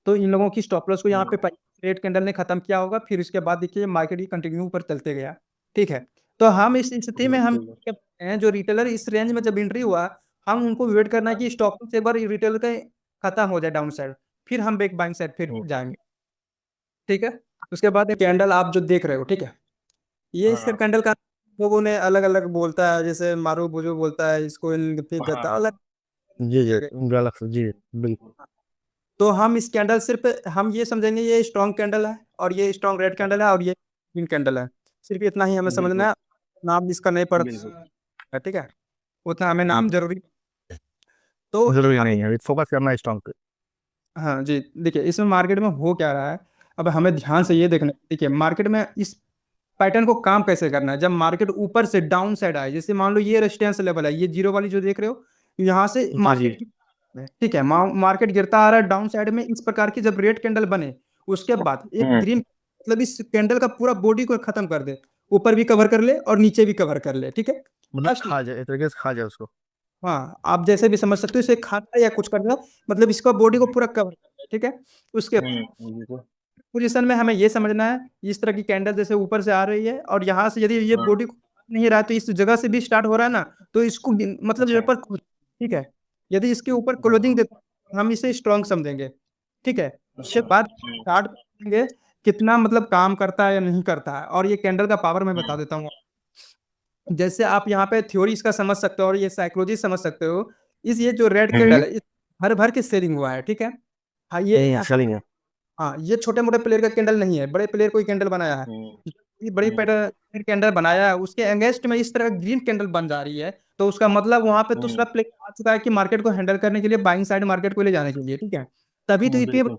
तो इन लोगों की स्टॉप लॉस को यहाँ हम्म, पे रेड कैंडल ने खत्म किया होगा, फिर इसके बाद देखिए मार्केट ही कंटिन्यू ऊपर चलते गया। ठीक है, तो हम इस स्थिति में हम बिल्कुल। क्या करते हैं, जो रिटेलर इस रेंज में जब एंट्री हुआ, हम उनको वेट करना है कि स्टॉप लॉस एक बार रिटेलर का खत्म हो जाए डाउन साइड, फिर हम बैक बाइंग साइड फिर हम्म, जाएंगे। ठीक है, उसके बाद कैंडल आप जो देख रहे हो, ठीक है, ये इसका हाँ कैंडल का लोगों ने अलग अलग बोलता है, जैसे मारू बुजू बोलता है इसको, फिर कहता है हाँ। अलग। जी जी, गलत जी, बिल्कुल। तो हम इस कैंडल सिर्फ हम ये समझेंगे ये स्ट्रॉन्ग कैंडल है, और ये स्ट्रॉन्ग रेड कैंडल है, और ये ग्रीन कैंडल है। सिर्फ इतना ही हमें बिल्कुल समझना है, नाम इसका नहीं बिल्कुल। पड़ता है, ठीक है, उतना हमें नाम जरूरी। तो जरूरी नहीं है, फोकस करना है स्ट्रॉन्ग पे। हाँ जी, देखिए इसमें मार्केट में हो क्या रहा है, अब हमें ध्यान से ये देखना है। देखिए मार्केट में इस पैटर्न को काम कैसे करना है, जब मार्केट ऊपर से डाउन साइड आए, जैसे मान लो ये रेजिस्टेंस लेवल है, ये जीरो वाली जो देख रहे हो, यहाँ से हाँ जी। मार्केट, ठीक है, मार्केट गिरता आ रहा है डाउन साइड में, इस प्रकार की जब रेड कैंडल बने, उसके बाद एक हम्म, ग्रीन, मतलब इस कैंडल का पूरा बॉडी को खत्म कर दे, ऊपर भी कवर कर ले और नीचे भी कवर कर ले, ठीक है। मतलब फर्स्ट, खा जाए, एक तरीके से खा जाए उसको। हाँ आप जैसे भी समझ सकते हो, इसे खाना या कुछ करना, मतलब इसका बॉडी को पूरा कवर करना है, ठीक है। उसके बिल्कुल। पोजीशन में हमें ये समझना है, इस तरह की कैंडल जैसे ऊपर से आ रही है, और यहाँ से यदि ये हाँ, बॉडी नहीं रहा है, तो इस जगह से भी स्टार्ट हो रहा है ना, तो इसको मतलब अच्छा। यहाँ पर ठीक है, यदि इसके ऊपर क्लोजिंग हाँ, देते हैं, हम इसे स्ट्रॉन्ग समझेंगे। ठीक है, उसके अच्छा। बाद स्टार्ट करेंगे कितना मतलब काम करता है या नहीं करता है, और ये कैंडल का पावर मैं बता देता हूँ। जैसे आप यहाँ पे थ्योरी इसका समझ सकते हो और ये साइकोलॉजी समझ सकते हो। इस ये जो रेड कैंडल है, इस भर भर के सेलिंग हुआ है, ठीक है। हाँ ये ये, असली है। हाँ ये छोटे मोटे प्लेयर का कैंडल नहीं है, बड़े प्लेयर कोई कैंडल बनाया है। हम्म, ये बड़ी हम्म, कैंडल बनाया है, उसके अगेंस्ट में इस तरह ग्रीन कैंडल बन जा रही है, तो उसका मतलब वहां पे दूसरा प्लेयर आ चुका है कि मार्केट को हैंडल करने के लिए, बाइंग साइड मार्केट को ले जाने के लिए, ठीक है। तभी तो ये बिल्कुल।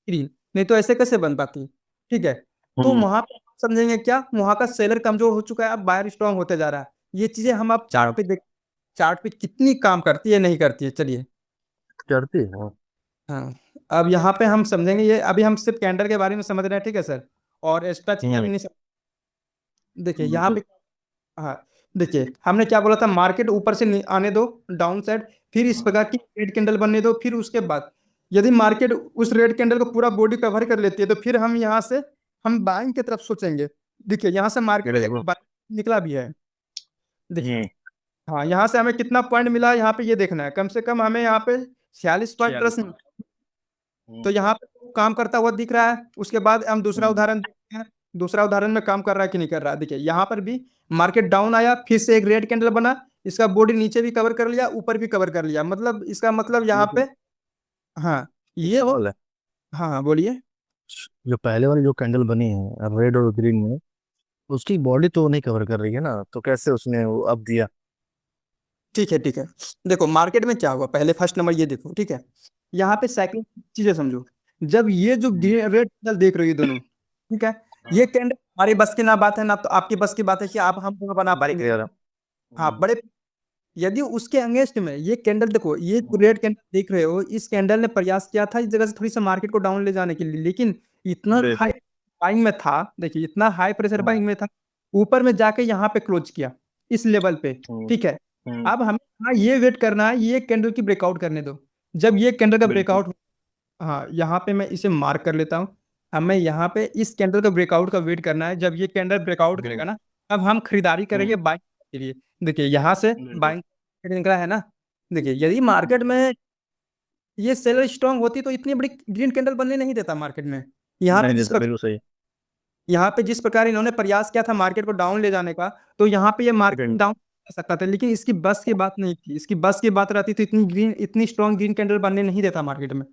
ग्रीन, नहीं तो ऐसे कैसे बन पाती। ठीक है, तो हम्म, वहां पे समझेंगे क्या, वहां का सेलर कमजोर हो चुका है, अब बायर स्ट्रांग होते जा रहा है। ये चीजें हम आप चार्ट पे देख, चार्ट पे कितनी काम करती है नहीं करती है, चलिए। करती है हाँ। हाँ, अब यहाँ पे हम समझेंगे, ये अभी हम सिर्फ कैंडल के बारे में समझ रहे हैं, ठीक है सर, और एक्स्ट्रा चीजें हम्म, अभी नहीं देखिए यहाँ बिल्कुल। पे। हाँ, देखिए हमने क्या बोला था, मार्केट ऊपर से आने दो डाउन साइड, फिर इस प्रकार की रेड कैंडल बनने दो, फिर उसके बाद यदि मार्केट उस रेड कैंडल को पूरा बॉडी कवर कर लेती है, तो फिर हम यहाँ से हम बाइंग की तरफ सोचेंगे। देखिए यहाँ से मेरे मार्केट देखो। निकला भी है, देखिए। हम्म, हाँ, यहाँ से हमें कितना पॉइंट मिला यहाँ पे ये देखना है, कम से कम हमें यहाँ पे 46 पॉइंट प्लस। 46। तो यहाँ पे काम करता हुआ दिख रहा है। उसके बाद हम दूसरा हम्म, उदाहरण देखते हैं, दूसरा उदाहरण में काम कर रहा है कि नहीं कर रहा है। देखिए यहाँ पर भी मार्केट डाउन आया, फिर से एक रेड कैंडल बना, इसका बॉडी नीचे भी कवर कर लिया, ऊपर भी कवर कर लिया, मतलब इसका मतलब यहाँ पे, बिल्कुल। हाँ एक ये, सवाल है, हाँ हाँ बोलिए। जो पहले वाली जो कैंडल बनी है रेड और ग्रीन में, उसकी बॉडी तो नहीं कवर कर रही है ना, तो कैसे उसने वो अब दिया? ठीक है ठीक है, देखो मार्केट में क्या हुआ, पहले फर्स्ट नंबर ये देखो, ठीक है, यहाँ पे साइकिल चीजें समझो। जब ये जो हम्म, रेड कैंडल देख रही है दोनों, ठीक है, ये कैंडल हमारी बस की ना बात है, ना तो आपकी बस की बात है कि आप हम दोनों बना बारीक पाएंगे। है यार। हाँ बड़े, यदि उसके अगेंस्ट में ये कैंडल देखो, ये रेड कैंडल देख रहे हो, इस कैंडल ने प्रयास किया था इस जगह से थोड़ी सा मार्केट को डाउन ले जाने के लिए, लेकिन इतना हाई बिल्कुल। बाइंग में था, देखिए इतना हाई प्रेशर बाइंग में था, ऊपर में जाके यहाँ पे क्लोज किया इस लेवल पे। हम्म, ठीक है, हम्म, अब हमें हाँ ये वेट करना है, ये कैंडल की ब्रेकआउट करने दो। जब ये कैंडल का बिल्कुल। ब्रेकआउट, हाँ यहाँ पे मैं इसे मार्क कर लेता हूँ। हमें यहाँ पे इस कैंडल का ब्रेकआउट का वेट करना है, जब ये कैंडल ब्रेकआउट हम्म, करेगा ना, अब हम खरीदारी हम्म, करेंगे बाइंग के लिए। देखिए यहाँ से बिल्कुल। बाइंग निकला है ना। देखिए यदि मार्केट में ये सेलर स्ट्रांग होती, तो इतनी बड़ी ग्रीन कैंडल बनने नहीं देता मार्केट में। यहाँ नहीं पे जिस देता, प्रकार, बिल्कुल सही। यहाँ पे जिस प्रकार इन्होंने प्रयास किया था मार्केट को डाउन ले जाने का, तो यहाँ पे ये मार्केट सेकंड। डाउन कर सकता था, लेकिन इसकी बस की बात नहीं थी, इसकी बस की बात रहती तो इतनी स्ट्रांग ग्रीन कैंडल बनने नहीं देता मार्केट में।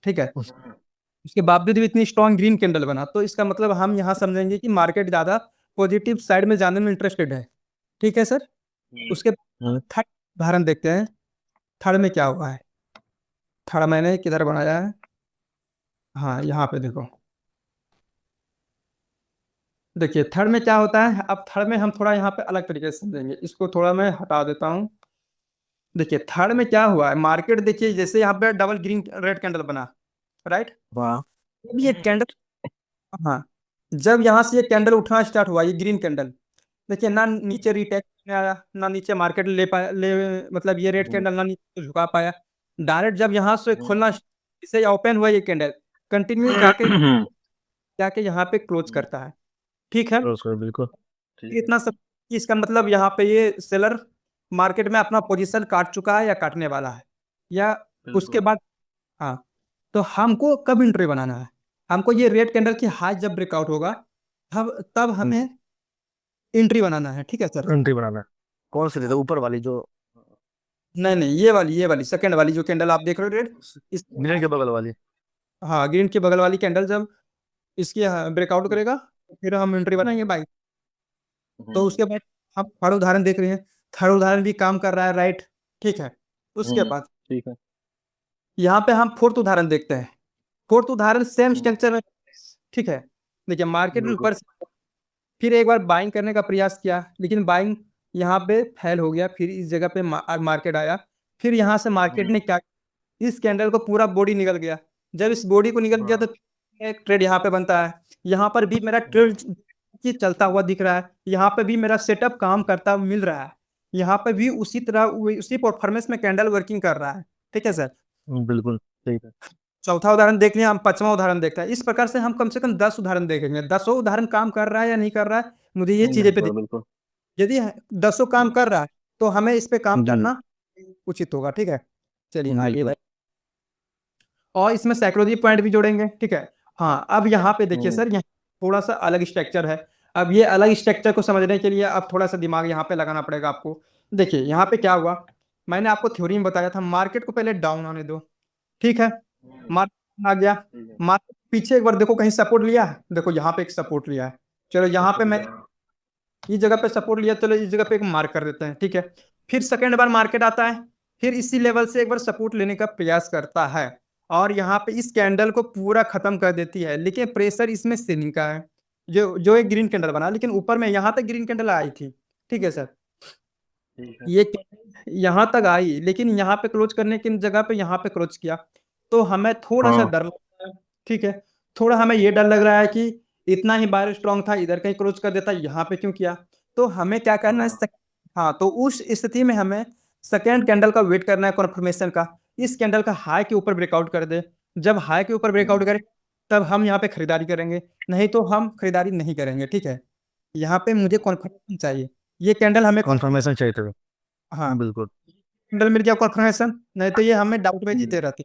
ठीक है, उसके बावजूद भी इतनी स्ट्रांग ग्रीन कैंडल बना, तो इसका मतलब हम यहाँ समझेंगे कि मार्केट ज्यादा पॉजिटिव साइड में जाने में इंटरेस्टेड है। ठीक है सर, उसके थर्ड उदाहरण देखते हैं, थर्ड में क्या हुआ है। थर्ड मैंने किधर बनाया है, हाँ यहाँ पे देखो। देखिए थर्ड में क्या होता है, अब थर्ड में हम थोड़ा यहाँ पे अलग तरीके से समझेंगे, इसको थोड़ा मैं हटा देता हूँ। देखिए थर्ड में क्या हुआ है, मार्केट देखिए जैसे यहाँ पे डबल ग्रीन रेड कैंडल बना, राइट। वाह। अब ये कैंडल, हाँ, जब यहाँ से ये कैंडल उठना स्टार्ट हुआ, ये ग्रीन कैंडल, देखिए ना नीचे रिटेस्ट में आया, ना नीचे मार्केट ले पाया, ले मतलब ये रेड कैंडल ना नीचे झुका पाया। डायरेक्ट जब यहाँ से खोलना, इसे ओपन हुआ ये कैंडल, कंटिन्यू जाके यहाँ पे क्लोज करता है, ठीक है। बिल्कुल ठीक है। इतना सब कि इसका मतलब यहाँ पे ये सेलर मार्केट में अपना पोजीशन काट चुका है या काटने वाला है, या उसके बिल्कुल बाद हाँ। तो हमको कब एंट्री बनाना है, हमको ये रेड कैंडल की हाई जब ब्रेकआउट होगा तब हमें एंट्री बनाना है, ठीक है सर। एंट्री बनाना है। कौन सी लेते ऊपर वाली जो नहीं नहीं, ये वाली सेकंड वाली जो कैंडल आप देख रहे हो रेड, इस ग्रीन के बगल वाली? हाँ ग्रीन के बगल वाली कैंडल जब इसकी ब्रेकआउट करेगा फिर हम एंट्री बनाएंगे बाई। तो उसके बाद हम थर्ड उदाहरण देख रहे हैं, थर्ड उदाहरण भी काम कर रहा है, राइट, ठीक है। उसके बाद ठीक है। यहाँ पे हम फोर्थ उदाहरण देखते हैं। फोर्थ उदाहरण सेम स्ट्रक्चर में, ठीक है। देखिए मार्केट बिल्कुल ऊपर से फिर एक बार बाइंग करने का प्रयास किया, लेकिन बाइंग यहाँ पे फेल हो गया, फिर इस जगह पे मार्केट आया। फिर यहाँ से मार्केट ने क्या, इस कैंडल को पूरा बॉडी निकल गया। जब इस बॉडी को निकल गया तो एक ट्रेड यहाँ पे बनता है। यहाँ पर भी मेरा ट्रेड चलता हुआ दिख रहा है, यहाँ पे भी मेरा सेटअप काम करता हुआ मिल रहा है, यहाँ पे भी उसी तरह उसी परफॉर्मेंस में कैंडल वर्किंग कर रहा है, ठीक है सर। बिल्कुल ठीक है। चौथा उदाहरण देख लिया, हम पांचवा उदाहरण देखते हैं। इस प्रकार से हम कम से कम 10 उदाहरण देखेंगे, 10 उदाहरण काम कर रहा है या नहीं कर रहा है, मुझे ये चीजें पे बिल्कुल बिल्कुल यदि 10 काम कर रहा है तो हमें इस पे काम जी करना उचित होगा, ठीक है। चलिए आगे बिल्कुल। भाई, और इसमें साइकोलॉजी पॉइंट भी जोड़ेंगे, ठीक है। हाँ अब यहाँ पे देखिए सर, यहाँ थोड़ा सा अलग स्ट्रक्चर है। अब ये अलग स्ट्रक्चर को समझने के लिए अब थोड़ा सा दिमाग यहाँ पे लगाना पड़ेगा आपको। देखिए यहाँ पे क्या हुआ, मैंने आपको थ्योरी में बताया था मार्केट को पहले डाउन आने दो, ठीक है। मार्केट आ गया, मार्केट पीछे एक बार देखो कहीं सपोर्ट लिया है, देखो यहाँ पे एक सपोर्ट लिया है। चलो यहाँ पे मैं इस जगह पे सपोर्ट लिया, चलो इस जगह पे एक मार्क कर देते हैं, ठीक है। फिर सेकेंड बार मार्केट आता है, फिर इसी लेवल से एक बार सपोर्ट लेने का प्रयास करता है, और यहाँ पे इस कैंडल को पूरा खत्म कर देती है। लेकिन प्रेशर इसमें सेलिंग का है, जो जो एक ग्रीन कैंडल बना, लेकिन ऊपर में यहाँ तक ग्रीन कैंडल आई थी, ठीक है सर। ये यहाँ तक आई, लेकिन यहाँ पे क्लोज करने की जगह पे यहाँ पे क्लोज किया, तो हमें थोड़ा सा डर लग रहा है, ठीक है। थोड़ा हमें ये डर लग रहा है कि इतना ही बार स्ट्रांग था, इधर कहीं क्लोज कर देता, यहाँ पे क्यों किया। तो हमें क्या करना है, हाँ तो उस स्थिति में हमें सेकेंड कैंडल का वेट करना है कन्फर्मेशन का। इस कैंडल का हाई के ऊपर ब्रेकआउट कर दे, जब हाई के ऊपर ब्रेकआउट करे तब हम यहाँ पे खरीदारी करेंगे, नहीं तो हम खरीदारी नहीं करेंगे, ठीक है। यहाँ पे मुझे कॉन्फर्मेशन चाहिए, ये कैंडल हमें कॉन्फर्मेशन चाहिए था। हाँ बिल्कुल कैंडल मिल गया कॉन्फर्मेशन, नहीं तो ये हमें डाउट में जीते रहते।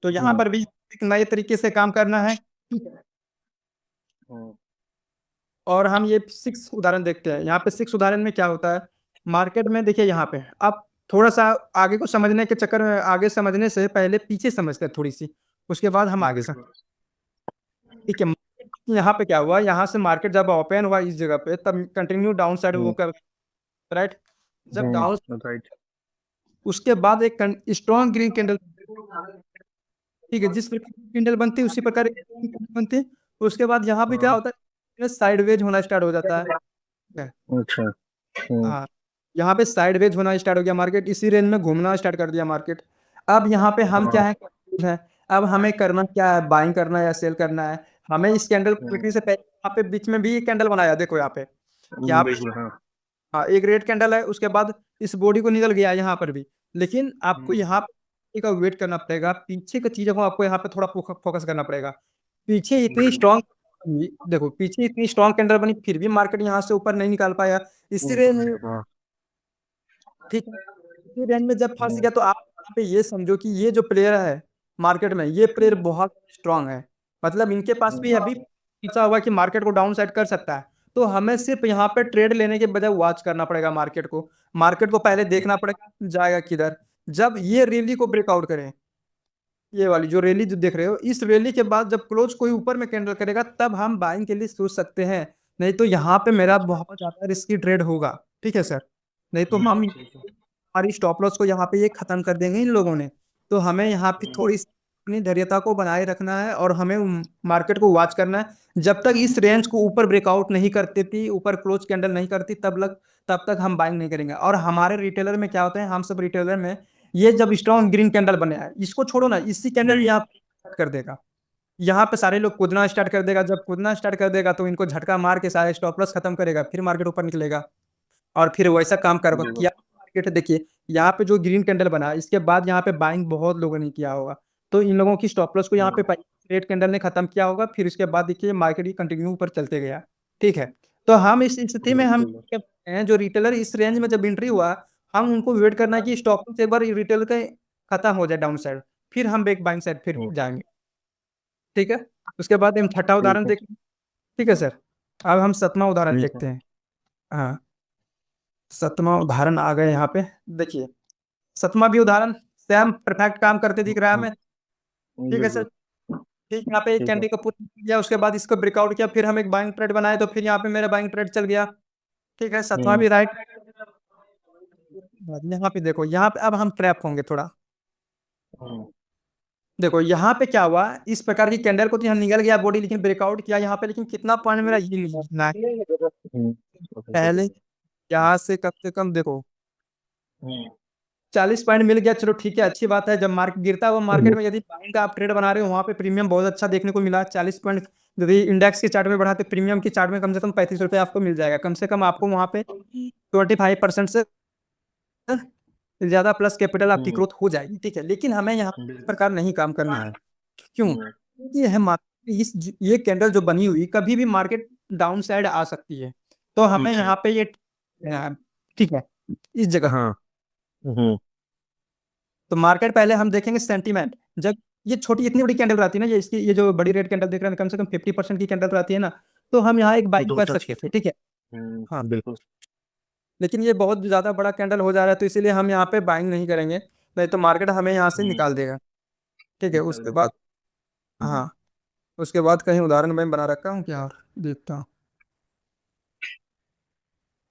तो यहाँ पर भी एक नए तरीके से काम करना है, ठीक है। और हम ये 6 उदाहरण देखते हैं। यहाँ पे 6 उदाहरण में क्या होता है, मार्केट में देखिए यहाँ पे अब थोड़ा सा आगे को समझने के चक्कर में, आगे समझने से पहले पीछे समझते हैं थोड़ी सी, उसके बाद हम आगे समझ, ठीक है। यहाँ पे क्या हुआ, यहाँ से मार्केट जब ओपन हुआ इस जगह पे, तब कंटिन्यू डाउन साइड वो कर, राइट। जब डाउन, राइट। उसके बाद एक स्ट्रॉन्ग ग्रीन कैंडल, ठीक है, जिस प्रकार की कैंडल बनती है उसी प्रकार की कैंडल बनती है। उसके बाद यहाँ पे क्या होता है, साइडवेज होना स्टार्ट हो जाता है, ठीक है। अच्छा हाँ यहाँ पे साइडवेज होना स्टार्ट हो गया, मार्केट इसी रेंज में घूमना स्टार्ट कर दिया मार्केट। अब यहाँ पे हम क्या है, अब हमें करना क्या है, बाइंग करना है या सेल करना है। हमें इस कैंडल बिक्री से पहले यहाँ पे बीच में भी एक कैंडल बनाया, देखो यहाँ पे, यहाँ पे हाँ एक रेड कैंडल है, उसके बाद इस बॉडी को निकल गया यहाँ पर भी। लेकिन आपको यहाँ पे का वेट करना पड़ेगा, पीछे की चीजों को आपको यहाँ पे थोड़ा फोकस करना पड़ेगा। पीछे इतनी स्ट्रॉन्ग, देखो पीछे इतनी स्ट्रॉन्ग कैंडल बनी, फिर भी मार्केट यहाँ से ऊपर नहीं निकाल पाया, इसी रेंज में, ठीक है। इसी रेंज में जब फंस गया तो आप यहाँ पे ये समझो कि ये जो प्लेयर है मार्केट में, ये प्लेयर बहुत स्ट्रांग है, मतलब इनके पास भी अभी पीछा हुआ कि मार्केट को डाउन साइड कर सकता है। तो हमें सिर्फ यहाँ पे ट्रेड लेने के बजाय वॉच करना पड़ेगा मार्केट को पहले देखना पड़ेगा जाएगा किधर। जब ये रैली को ब्रेकआउट करे, ये वाली जो रैली जो देख रहे हो, इस रैली के बाद जब क्लोज कोई ऊपर में कैंडल करेगा तब हम बाइंग के लिए सोच सकते हैं, नहीं तो यहाँ पे मेरा बहुत ज्यादा रिस्की ट्रेड होगा, ठीक है सर। नहीं तो हम हमारी स्टॉप लॉस को यहाँ पे ये खत्म कर देंगे इन लोगों ने। तो हमें यहाँ पे थोड़ी सी अपनी धैर्यता को बनाए रखना है, और हमें मार्केट को वॉच करना है। जब तक इस रेंज को ऊपर ब्रेकआउट नहीं करती थी, ऊपर क्लोज कैंडल नहीं करती, तब तक हम बाइंग नहीं करेंगे। और हमारे रिटेलर में क्या होता है, हम सब रिटेलर में ये जब स्ट्रॉन्ग ग्रीन कैंडल बने है, इसको छोड़ो ना, इसी कैंडल यहाँ पे कर देगा, यहाँ पे सारे लोग कूदना स्टार्ट कर देगा। जब कूदना स्टार्ट कर देगा तो इनको झटका मार के सारे स्टॉप लॉस खत्म करेगा, फिर मार्केट ऊपर निकलेगा, और फिर वैसा काम कर किया मार्केट। देखिए यहाँ पे जो ग्रीन कैंडल बना, इसके बाद यहाँ पे बाइंग बहुत लोगों ने किया होगा, तो इन लोगों की स्टॉप लॉस को यहाँ पे रेड कैंडल ने खत्म किया होगा, फिर उसके बाद देखिए मार्केट ही कंटिन्यू ऊपर चलते गया। ठीक है, तो हम इस स्थिति में हम बिल्कुल। क्या करते हैं, जो रिटेलर इस रेंज में जब एंट्री हुआ, हम उनको वेट करना है कि स्टॉप से एक बार रिटेलर का खत्म हो जाए डाउन साइड, फिर हम बैक बाइंग साइड फिर हम्म, जाएंगे। ठीक है, उसके बाद हम छठा ठीक उदाहरण है। देखें। ठीक है सर, अब हम सतवां उदाहरण ठीक है। देखते हैं। हाँ, सतवां उदाहरण आ गए यहाँ पे। देखिए, सतवां भी उदाहरण सेम परफेक्ट काम करते दिख रहा है हमें। ठीक है सर, बिल्कुल। ठीक, यहाँ पे एक ठीक है। कैंडी का पुट किया, उसके बाद इसको ब्रेकआउट किया, फिर हम एक बाइंग ट्रेड बनाए, तो फिर यहाँ पे मेरा बाइंग ट्रेड चल गया। ठीक है, सतवां हम्म। भी राइट। यहाँ पे देखो, यहाँ पे अब हम ट्रैप होंगे थोड़ा। हम्म। देखो यहाँ पे क्या हुआ, इस प्रकार की कैंडल को तो यहाँ निकल गया बॉडी, लेकिन ब्रेकआउट किया यहाँ पे, लेकिन कितना पॉइंट मेरा ये लिखना है हम्म। पहले। यहाँ से कम से कम देखो हम्म। 40 पॉइंट मिल गया, चलो ठीक है, अच्छी बात है। जब मार्केट गिरता है, वो मार्केट में यदि बाइंग का आप ट्रेड बना रहे हो, वहाँ पे प्रीमियम बहुत अच्छा देखने को मिला। 40 पॉइंट यदि इंडेक्स के चार्ट में बढ़ाते, प्रीमियम के चार्ट में कम से कम 35 रुपये आपको मिल जाएगा, कम से कम आपको वहाँ पे 25% से ज्यादा प्लस कैपिटल आपकी हम्म। ग्रोथ हो जाएगी। ठीक है, लेकिन हमें यहाँ इस बिल्कुल। प्रकार नहीं काम करना है। क्यों? हम्म। क्योंकि यह मार्केट ये कैंडल जो बनी हुई, कभी भी मार्केट डाउन साइड आ सकती है। तो हमें ठीक है। यहाँ पे ये ठीक है, इस जगह। हाँ। हम्म। तो मार्केट पहले हम देखेंगे सेंटीमेंट। जब ये छोटी इतनी बड़ी कैंडल रहती है ना, ये इसकी ये जो बड़ी रेड कैंडल देख रहे हैं, कम से कम 50% की कैंडल रहती है ना, तो हम यहाँ एक बाइंग तो कर टच सकते थे। ठीक है, हाँ, बिल्कुल। लेकिन ये बहुत ज्यादा बड़ा कैंडल हो जा रहा है, तो इसीलिए हम यहाँ पे बाइंग नहीं करेंगे, नहीं तो मार्केट हमें यहाँ से हम्म। निकाल देगा। ठीक है, निकाल उसके देगा। बाद, हाँ, उसके बाद कहीं उदाहरण मैं बना रखा हूँ क्या, और देखता हूँ।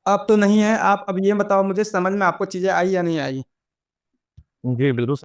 अब तो नहीं है, आप अब ये बताओ मुझे, समझ में आपको चीजें आई या नहीं आई? जी बिल्कुल।